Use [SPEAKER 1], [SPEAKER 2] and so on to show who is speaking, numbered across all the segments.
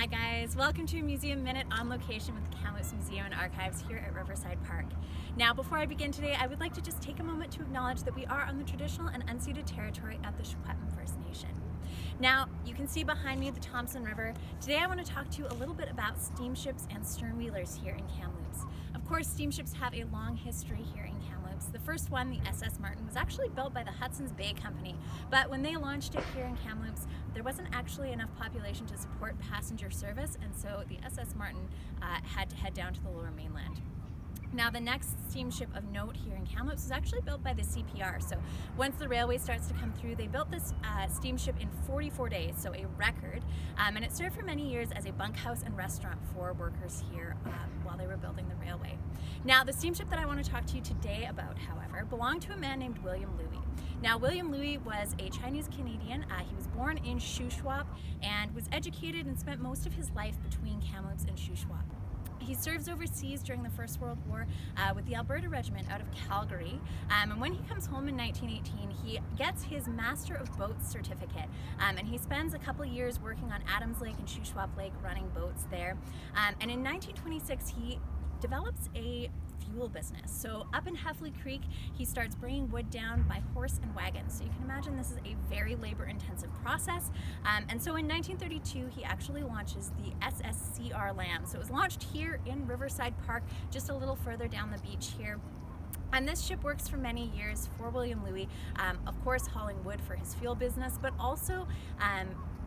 [SPEAKER 1] Hi guys, welcome to a Museum Minute on location with the Kamloops Museum and Archives here at Riverside Park. Now before I begin today, I would like to just take a moment to acknowledge that we are on the traditional and unceded territory of the Secwepemc First Nation. Now, you can see behind me the Thompson River. Today I want to talk to you a little bit about steamships and stern-wheelers here in Kamloops. Of course, steamships have a long history here in Kamloops. The first one, the SS Martin, was actually built by the Hudson's Bay Company, but when they launched it here in Kamloops, there wasn't actually enough population to support passenger service, and so the SS Martin had to head down to the Lower Mainland. Now, the next steamship of note here in Kamloops was actually built by the CPR. So once the railway starts to come through, they built this steamship in 44 days, so a record. And it served for many years as a bunkhouse and restaurant for workers here while they were building the railway. Now, the steamship that I want to talk to you today about, however, belonged to a man named William Louie. Now, William Louie was a Chinese Canadian. He was born in Shuswap and was educated and spent most of his life between Kamloops and Shuswap. He serves overseas during the First World War with the Alberta Regiment out of Calgary, and when he comes home in 1918, he gets his Master of Boats certificate, and he spends a couple years working on Adams Lake and Shuswap Lake running boats there, and in 1926 he develops a fuel business. So up in Heffley Creek, he starts bringing wood down by horse and wagon. So you can imagine this is a very labor-intensive process. And so in 1932, he actually launches the SSCR Lamb. So it was launched here in Riverside Park, just a little further down the beach here. And this ship works for many years for William Louie, of course hauling wood for his fuel business, but also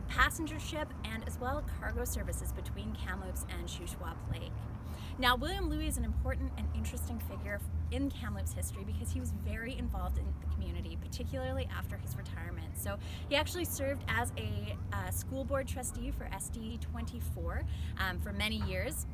[SPEAKER 1] passenger ship and as well cargo services between Kamloops and Shuswap Lake. Now, William Louie is an important and interesting figure in Kamloops history because he was very involved in the community, particularly after his retirement. So he actually served as a school board trustee for SD 24 for many years.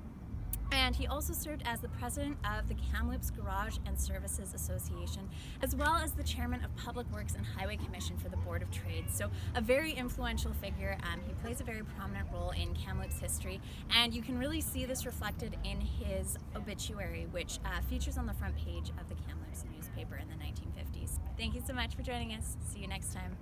[SPEAKER 1] And he also served as the president of the Kamloops Garage and Services Association, as well as the chairman of Public Works and Highway Commission for the Board of Trade. So a very influential figure. He plays a very prominent role in Kamloops history, and you can really see this reflected in his obituary, which features on the front page of the Kamloops newspaper in the 1950s. Thank you so much for joining us. See you next time.